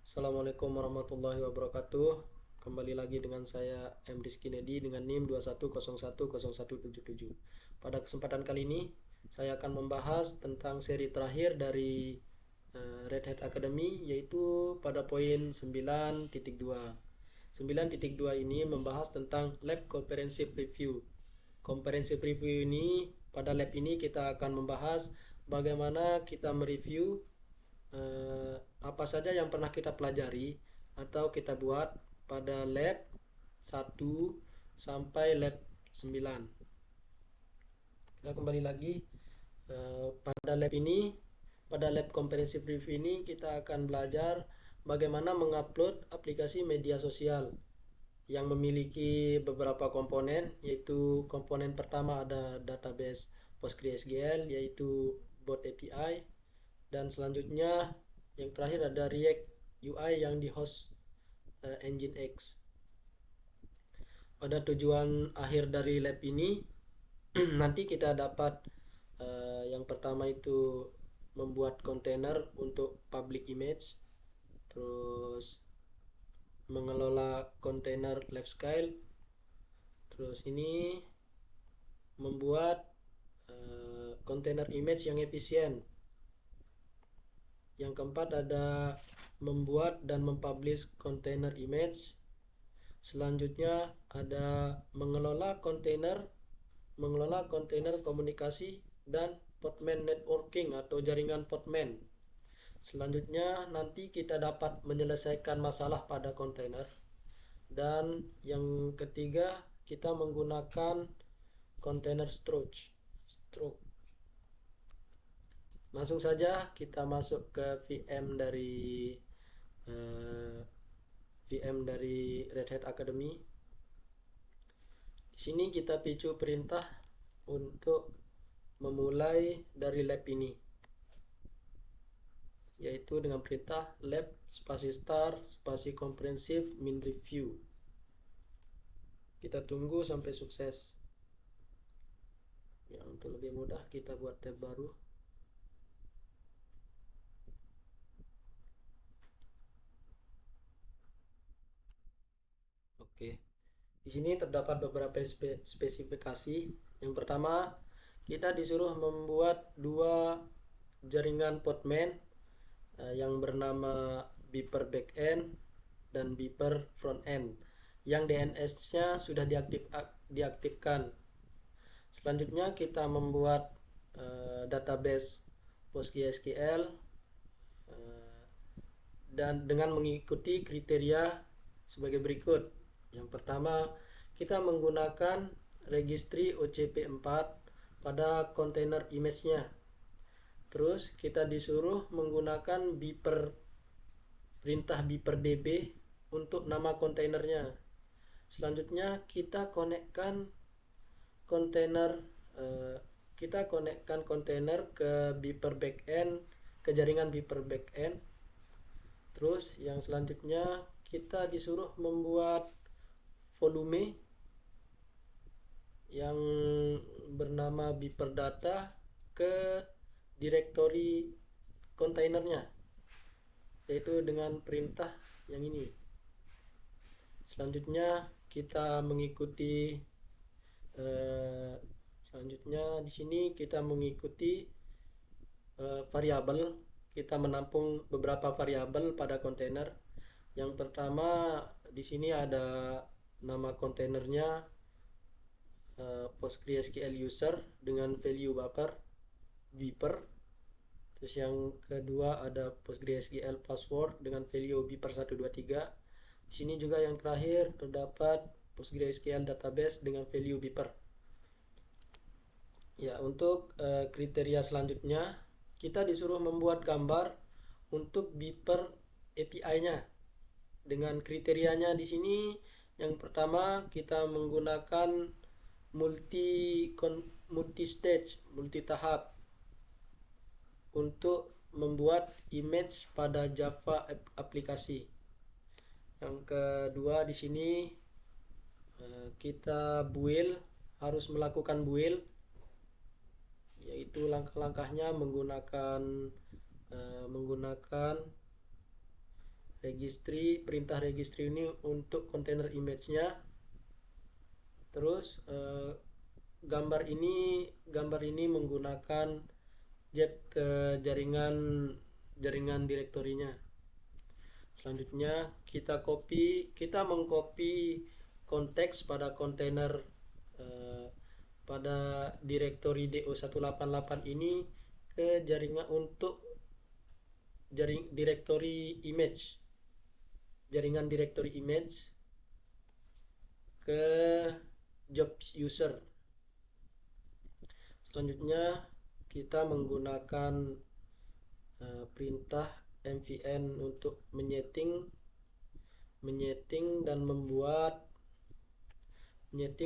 Assalamualaikum warahmatullahi wabarakatuh. Kembali lagi dengan saya M. Rizky Nedi dengan NIM 21010177. Pada kesempatan kali ini saya akan membahas tentang seri terakhir dari Red Hat Academy, yaitu pada poin 9.2. 9.2 ini membahas tentang Lab Comprehensive Review. Comprehensive Review ini, pada lab ini kita akan membahas bagaimana kita mereview apa saja yang pernah kita pelajari atau kita buat pada lab 1 sampai lab 9. Kita kembali lagi pada lab ini, pada lab comprehensive review ini kita akan belajar bagaimana mengupload aplikasi media sosial yang memiliki beberapa komponen, yaitu komponen pertama ada database PostgreSQL yaitu bot API, dan selanjutnya yang terakhir ada React UI yang di host Nginx. Pada tujuan akhir dari lab ini nanti kita dapat yang pertama itu membuat kontainer untuk public image, terus mengelola kontainer lifestyle, terus ini membuat kontainer image yang efisien. Yang keempat ada membuat dan mempublish kontainer image. Selanjutnya ada mengelola kontainer komunikasi dan Podman networking atau jaringan Podman. Selanjutnya nanti kita dapat menyelesaikan masalah pada kontainer. Dan yang ketiga kita menggunakan kontainer stroke. Langsung saja kita masuk ke VM dari Red Hat Academy. Di sini kita picu perintah untuk memulai dari lab ini, yaitu dengan perintah lab spasi start spasi comprehensive min review. Kita tunggu sampai sukses. Ya, untuk lebih mudah kita buat tab baru. Oke. Di sini terdapat beberapa spesifikasi. Yang pertama, kita disuruh membuat dua jaringan Podman yang bernama Beeper Backend dan Beeper Frontend yang DNS-nya sudah diaktifkan. Selanjutnya kita membuat database PostgreSQL dan dengan mengikuti kriteria sebagai berikut. Yang pertama, kita menggunakan registry OCP4 pada kontainer image-nya. Terus kita disuruh menggunakan perintah beeperdb untuk nama kontainernya. Selanjutnya kita konekkan kontainer ke Beeper Backend, ke jaringan Beeper Backend. Terus yang selanjutnya kita disuruh membuat volume yang bernama Beeper Data ke direktori kontainernya, yaitu dengan perintah yang ini. Selanjutnya kita mengikuti di sini kita mengikuti variabel. Kita menampung beberapa variabel pada kontainer. Yang pertama di sini ada nama kontainernya PostgreSQL user dengan value beeper. Terus yang kedua ada PostgreSQL password dengan value beeper 123. Di sini juga yang terakhir terdapat PostgreSQL database dengan value beeper. Ya, untuk kriteria selanjutnya kita disuruh membuat gambar untuk beeper API-nya. Dengan kriterianya di sini yang pertama kita menggunakan multi stage, multi tahap untuk membuat image pada Java aplikasi. Yang kedua di sini kita harus melakukan build, yaitu langkah-langkahnya menggunakan perintah registry ini untuk kontainer image-nya. Terus gambar ini menggunakan jet ke jaringan direktorinya. Selanjutnya kita mengcopy konteks pada kontainer pada direktori DO188 ini ke jaringan untuk direktori image, jaringan direktori image ke job user. Selanjutnya kita menggunakan perintah mvn untuk menyeting dan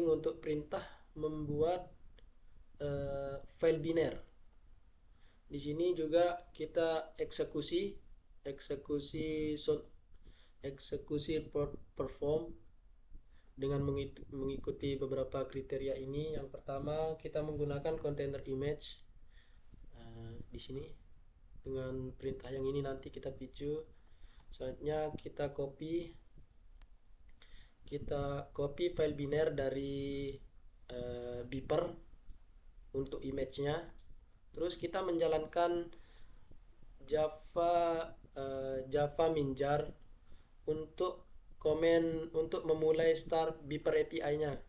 untuk perintah membuat file biner. Di sini juga kita eksekusi perform dengan mengikuti beberapa kriteria ini. Yang pertama, kita menggunakan container image di sini dengan perintah yang ini, nanti kita picu. Selanjutnya kita copy file biner dari beeper untuk image-nya. Terus kita menjalankan Java minjar untuk memulai start beeper API-nya,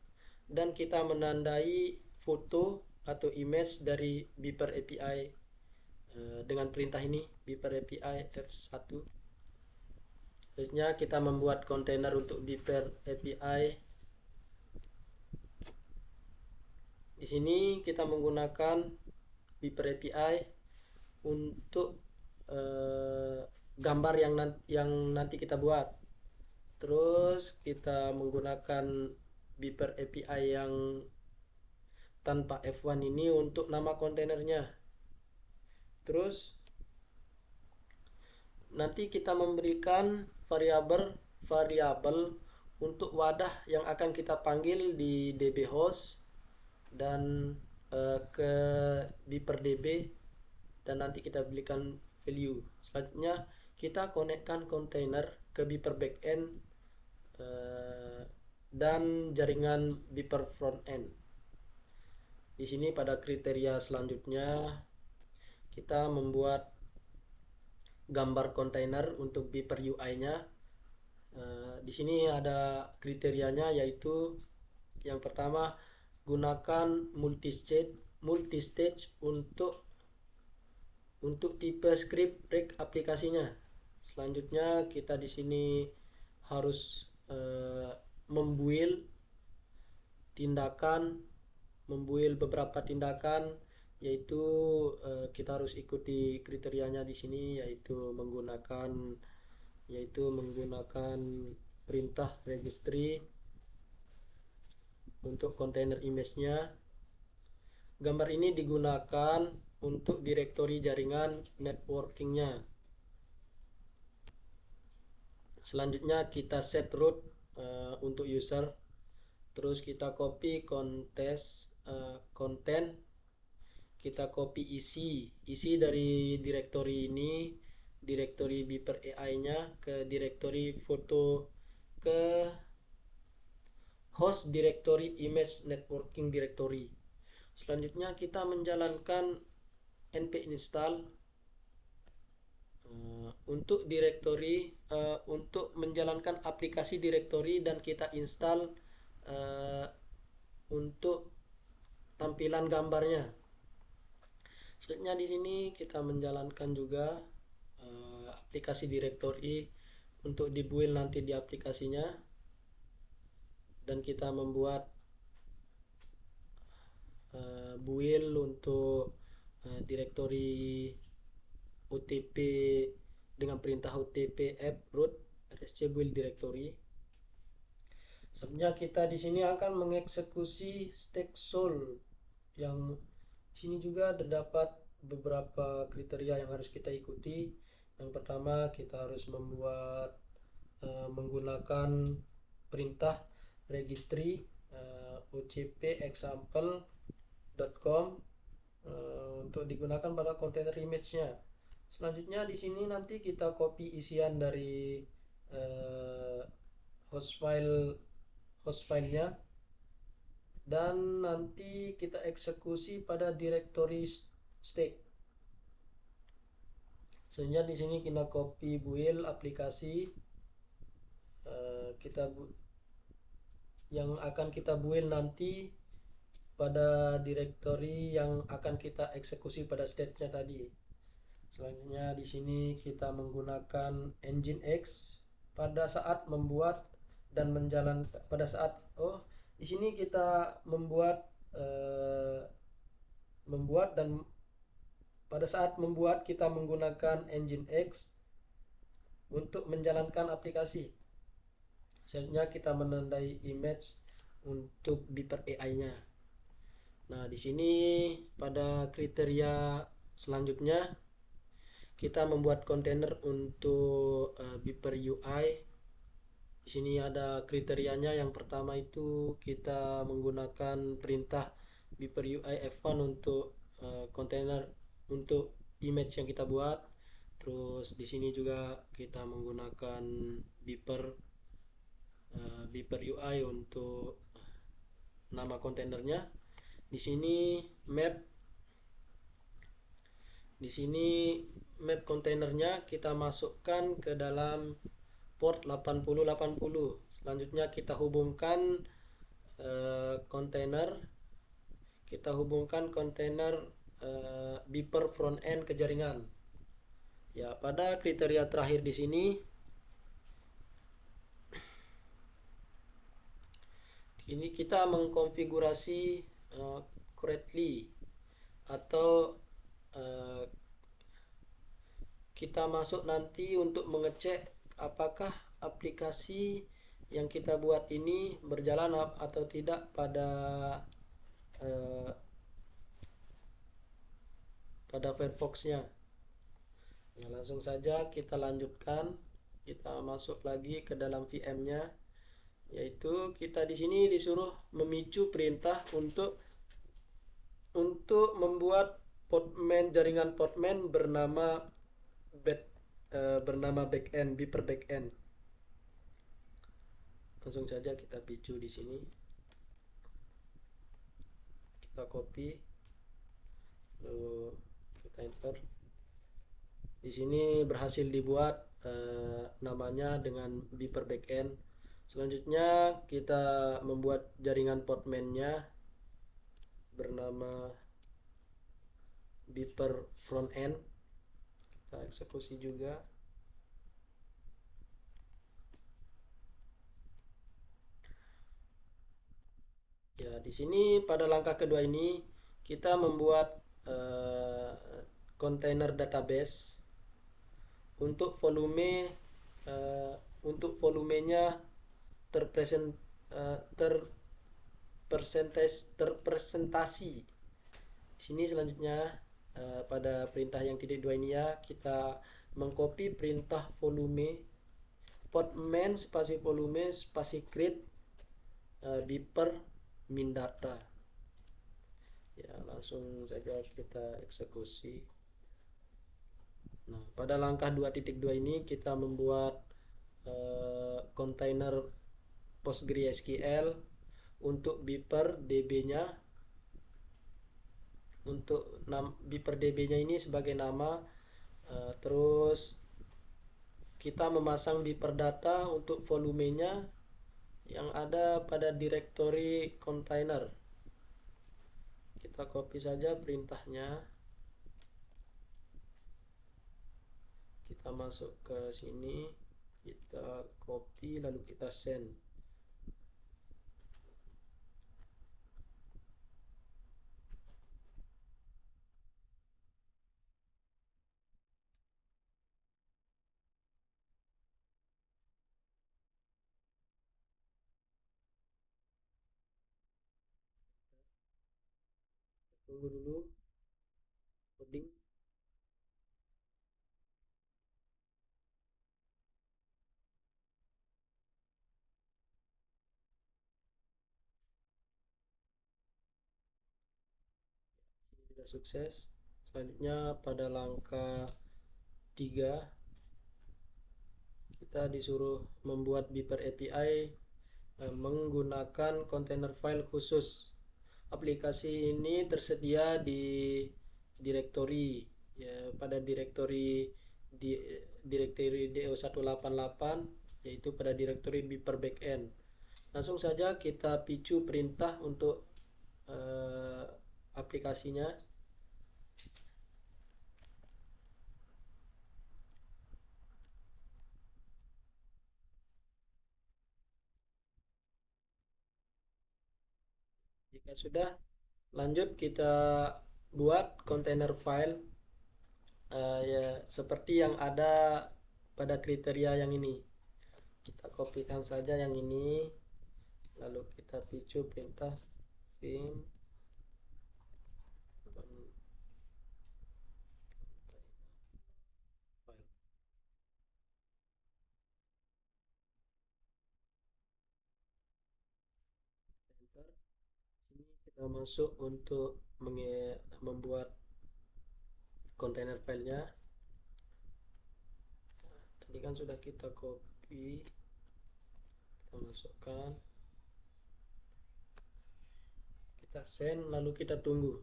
dan kita menandai foto atau image dari beeper API dengan perintah ini, beeper API F1. Selanjutnya kita membuat kontainer untuk beeper API. Di sini kita menggunakan beeper API untuk gambar yang nanti kita buat. Terus kita menggunakan beeper API yang tanpa F1 ini untuk nama kontainernya. Terus nanti kita memberikan variabel untuk wadah yang akan kita panggil di DB host dan ke beeper DB, dan nanti kita berikan value. Selanjutnya kita konekkan kontainer ke beeper backend dan jaringan beeper frontend. Di sini pada kriteria selanjutnya kita membuat gambar kontainer untuk beeper UI-nya. Di sini ada kriterianya, yaitu yang pertama, gunakan multistage untuk tipe script rig aplikasinya. Selanjutnya kita di sini harus membuild beberapa tindakan, yaitu kita harus ikuti kriterianya di sini, yaitu menggunakan perintah registry untuk kontainer image-nya. Gambar ini digunakan untuk direktori jaringan networking-nya. Selanjutnya kita set root untuk user. Terus kita copy content, kita copy isi dari direktori ini, direktori beeper AI-nya, ke direktori foto, ke host directory image networking directory. Selanjutnya kita menjalankan np install untuk untuk menjalankan aplikasi direktori, dan kita install untuk tampilan gambarnya. Selanjutnya di sini kita menjalankan juga aplikasi direktori untuk dibuild nanti di aplikasinya, dan kita membuat build untuk direktori OTP dengan perintah OTP app root rsc build directory. Sebenarnya kita di sini akan mengeksekusi stack soul, yang sini juga terdapat beberapa kriteria yang harus kita ikuti. Yang pertama, kita harus menggunakan perintah registry ocp example.com untuk digunakan pada kontainer image-nya. Selanjutnya di sini nanti kita copy isian dari eh, host file host filenya, dan nanti kita eksekusi pada directory state. Sebenarnya di sini kita copy build aplikasi kita yang akan kita build nanti pada directory yang akan kita eksekusi pada state-nya tadi. Selanjutnya di sini kita menggunakan Nginx pada saat membuat dan menjalankan di sini kita membuat dan pada saat membuat kita menggunakan Nginx untuk menjalankan aplikasi. Selanjutnya kita menandai image untuk Beeper AI-nya. Nah, di sini pada kriteria selanjutnya kita membuat kontainer untuk Beeper UI. Di sini ada kriterianya. Yang pertama itu kita menggunakan perintah Beeper UI F1 untuk kontainer untuk image yang kita buat. Terus di sini juga kita menggunakan Beeper UI untuk nama kontainernya. Di sini map di sini map kontainernya kita masukkan ke dalam port 8080. Selanjutnya kita hubungkan kontainer Beeper front end ke jaringan. Ya, pada kriteria terakhir di sini ini kita mengkonfigurasi correctly atau kita masuk nanti untuk mengecek apakah aplikasi yang kita buat ini berjalan atau tidak pada Firefox-nya. Ya, langsung saja kita lanjutkan. Kita masuk lagi ke dalam VM-nya, yaitu kita di sini disuruh memicu perintah untuk membuat jaringan Podman bernama backend Beeper backend. Langsung saja kita picu di sini. Kita copy, lalu kita enter. Di sini berhasil dibuat namanya dengan Beeper backend. Selanjutnya kita membuat jaringan Podman-nya bernama Beeper front end. Kita eksekusi juga. Ya, di sini pada langkah kedua ini kita membuat kontainer database untuk volumenya terpresentasi. Di sini selanjutnya pada perintah yang titik dua ini ya, kita mengcopy perintah volume podman spasi volume spasi create beeper min data. Ya, langsung saja kita eksekusi. Nah, pada langkah 2.2 ini kita membuat kontainer PostgreSQL untuk Beeper DB-nya. Untuk Beeper DB-nya ini sebagai nama, terus kita memasang Beeper data untuk volumenya yang ada pada directory kontainer. Kita copy saja perintahnya, kita masuk ke sini, kita copy lalu kita send. Tunggu dulu loading. Sudah sukses. Selanjutnya pada langkah 3 kita disuruh membuat Beeper API menggunakan container file khusus. Aplikasi ini tersedia di direktori, ya, pada di direktori DO188, yaitu pada direktori Beeper backend. Langsung saja kita picu perintah untuk eh, aplikasinya. Jika sudah, lanjut kita buat container file ya seperti yang ada pada kriteria yang ini. Kita kopikan saja yang ini, lalu kita picu perintah vim file. Enter. Ini kita masuk untuk membuat kontainer filenya. Tadi kan sudah kita copy, kita masukkan, kita send, lalu kita tunggu.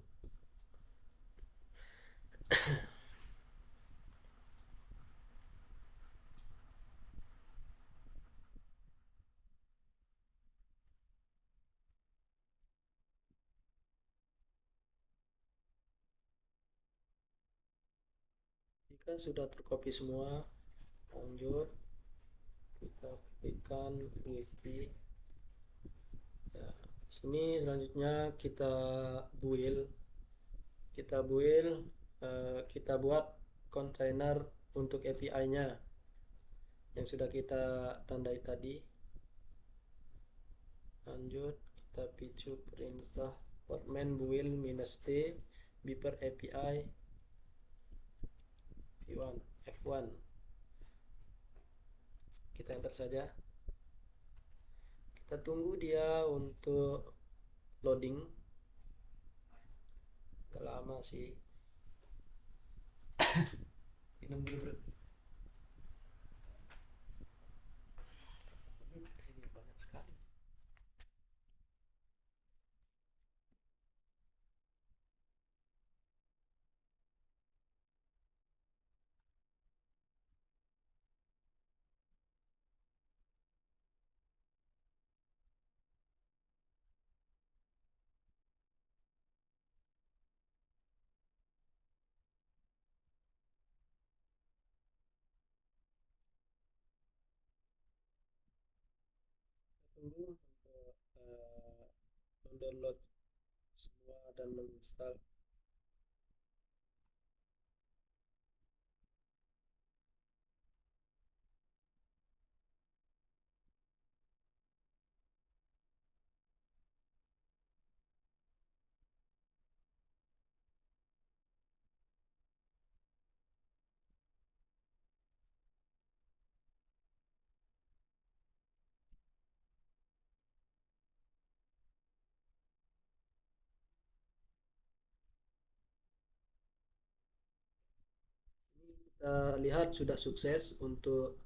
Jika sudah tercopy semua, lanjut kita ketikkan wifi. Ya, sini selanjutnya kita build kita buat container untuk API-nya yang sudah kita tandai tadi. Lanjut kita picu perintah portman build -t beeper API F1. Kita enter saja. Kita tunggu dia untuk loading. Agak lama sih. Minum dulu, bro. Ini banyak sekali. Tunggu untuk mendownload semua dan menginstal. Ini kita lihat sudah sukses untuk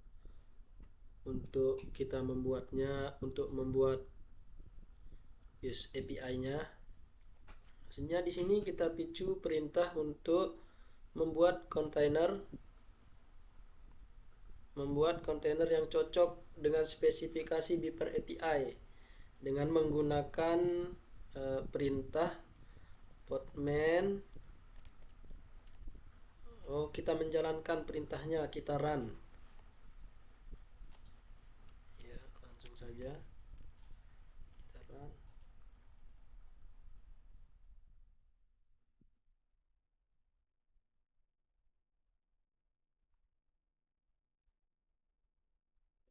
kita membuatnya, untuk membuat use API-nya. Maksudnya di sini kita picu perintah untuk membuat kontainer yang cocok dengan spesifikasi Beeper API dengan menggunakan perintah portman. Kita menjalankan perintahnya, kita run. Ya, langsung saja kita run.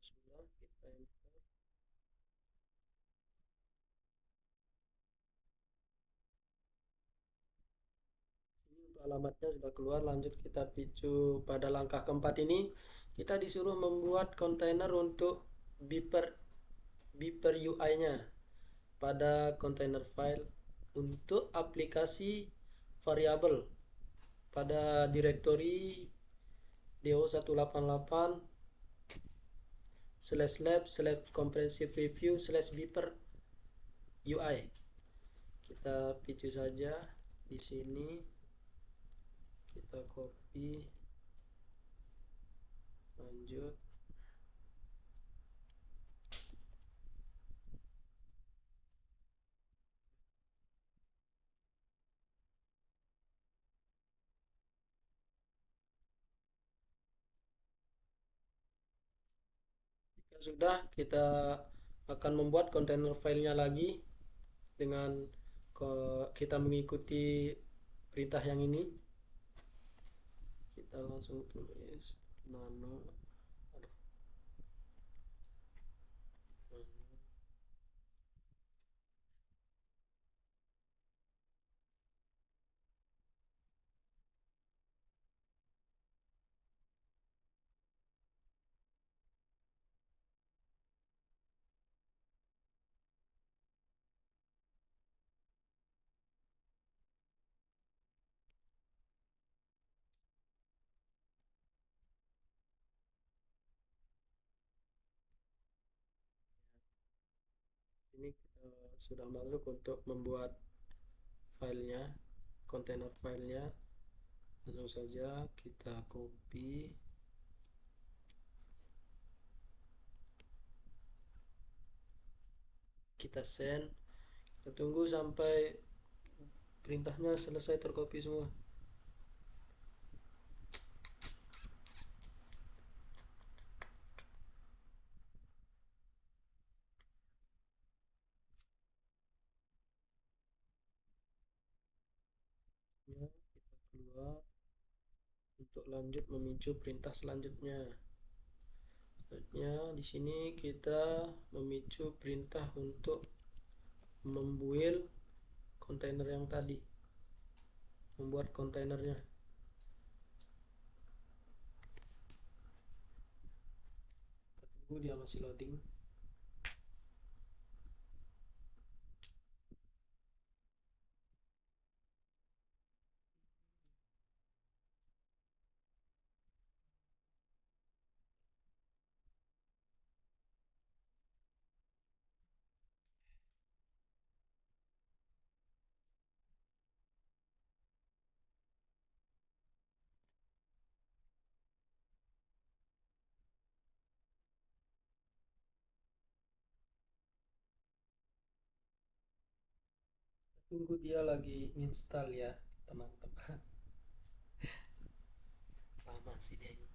Sudah, kita enter. Ini untuk alamatnya sudah keluar. Lanjut kita picu pada langkah keempat ini. Kita disuruh membuat kontainer untuk Beeper UI-nya pada container file untuk aplikasi variabel pada direktori DO188 slash lab slash comprehensive review slash beeper UI. Kita picu saja di sini, kita copy, lanjut. Jika sudah, kita akan membuat kontainer filenya lagi dengan kita mengikuti perintah yang ini. Kita langsung tulis nano, aduh, nano. Ini kita sudah masuk untuk membuat filenya, kontainer filenya. Langsung saja kita copy, kita send, kita tunggu sampai perintahnya selesai tercopy semua. Ya, kita keluar untuk lanjut memicu perintah selanjutnya. Selanjutnya di sini kita memicu perintah untuk membuild kontainer yang tadi, membuat kontainernya. Kita tunggu dia masih loading. Tunggu dia lagi install ya teman-teman. Lama sih dia ini.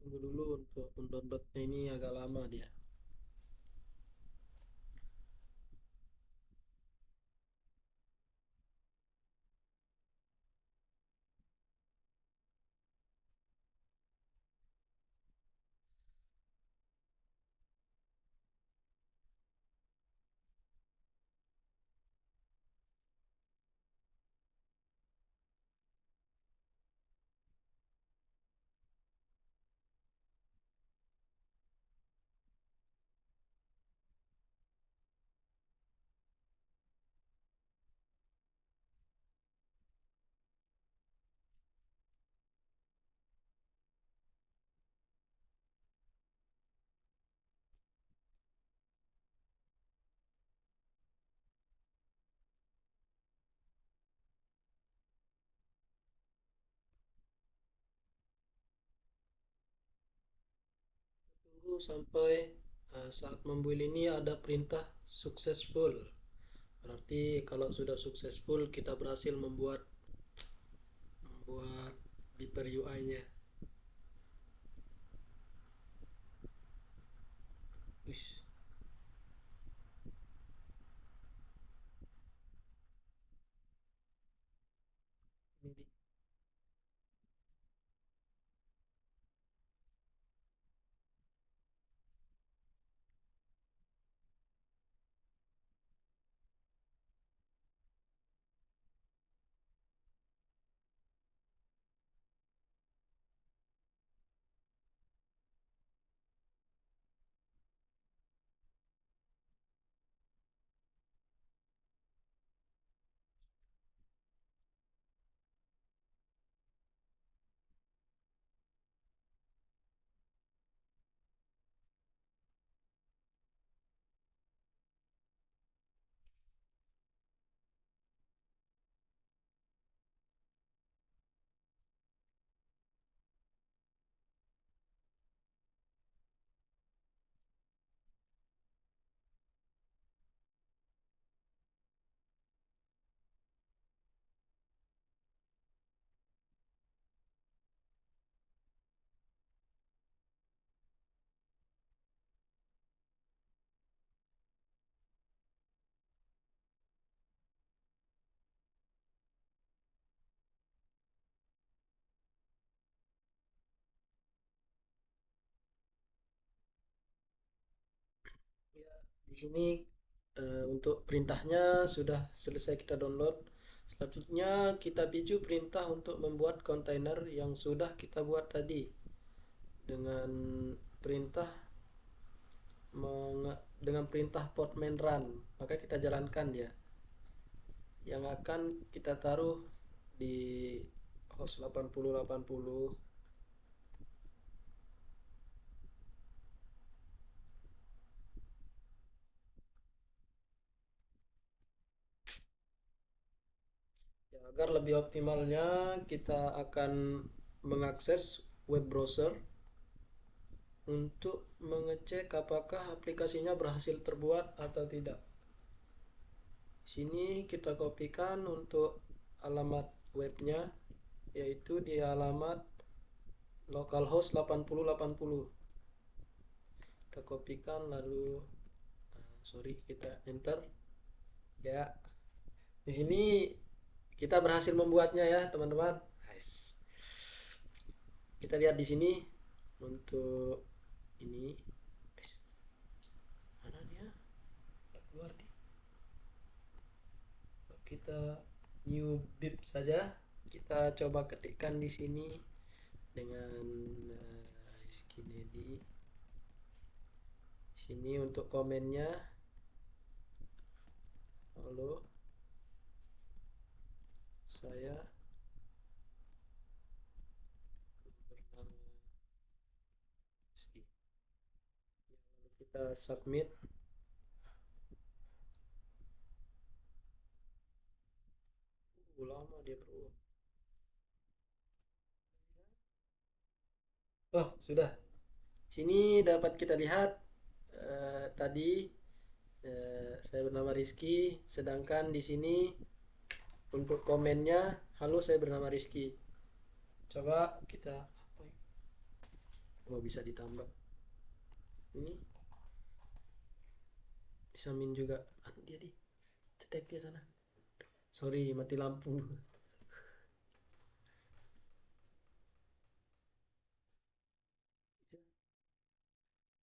Tunggu dulu untuk downloadnya, ini agak lama dia. Tunggu sampai Saat membuild ini ada perintah successful. Berarti kalau sudah successful kita berhasil membuat Beeper UI-nya. Ush, ini di Ya, di sini untuk perintahnya sudah selesai kita download. Selanjutnya kita picu perintah untuk membuat kontainer yang sudah kita buat tadi dengan perintah dengan perintah portman run. Maka kita jalankan dia yang akan kita taruh di host 8080. Ya, agar lebih optimalnya kita akan mengakses web browser untuk mengecek apakah aplikasinya berhasil terbuat atau tidak. Sini kita kopikan untuk alamat webnya, yaitu di alamat localhost 8080. Kita kopikan lalu sorry, kita enter. Ya, di sini kita berhasil membuatnya ya, teman-teman. Nice. Kita lihat di sini untuk ini. Mana dia? Keluar di. Kita new bib saja. Kita coba ketikkan di sini dengan sini di sini untuk komennya. Halo, saya bernama Rizky. Ya, lalu kita submit. Lama dia bro. Oh, sudah. Sini dapat kita lihat tadi saya bernama Rizky, sedangkan di sini untuk komennya, halo saya bernama Rizky. Coba kita apa ya? Oh, bisa ditambah. Ini bisa min juga. Dia di cetek dia sana. Sorry, mati lampu.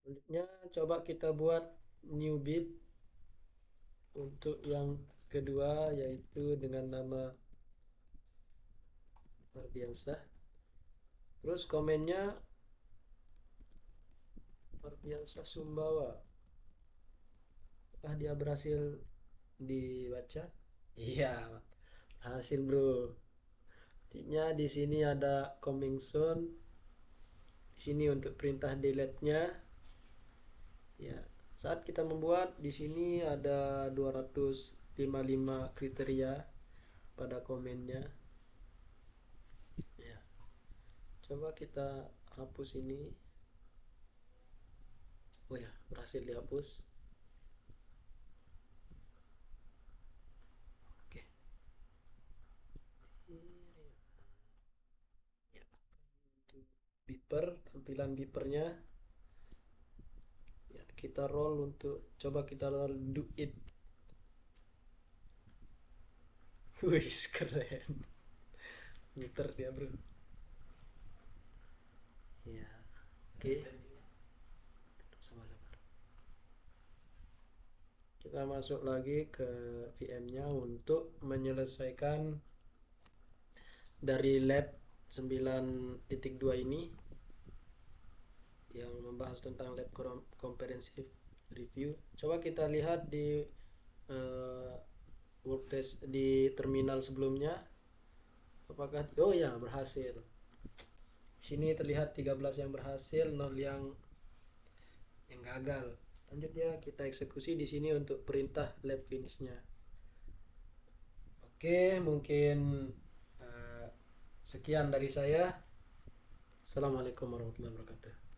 Selanjutnya coba kita buat new bib untuk yang kedua, yaitu dengan nama Mardiansa. Terus komennya Mardiansa Sumbawa. Apakah dia berhasil dibaca? Iya, hasil bro. Artinya di sini ada coming soon. Di sini untuk perintah delete-nya. Ya, saat kita membuat di sini ada 255 kriteria pada komennya. Ya, coba kita hapus ini. Oh ya, berhasil dihapus. Oke. Ya, untuk beeper, tampilan beepernya ya, kita roll untuk coba kita roll do it. Wih, keren. Muter dia, bro. Ya, oke. Sama-sama. Kita masuk lagi ke VM-nya untuk menyelesaikan dari lab 9.2 ini yang membahas tentang lab comprehensive review. Coba kita lihat di uh, work test di terminal sebelumnya, apakah oh ya berhasil. Sini terlihat 13 yang berhasil, 0 yang gagal. Lanjutnya kita eksekusi di sini untuk perintah lab finishnya. Oke, mungkin uh, sekian dari saya. Assalamualaikum warahmatullahi wabarakatuh.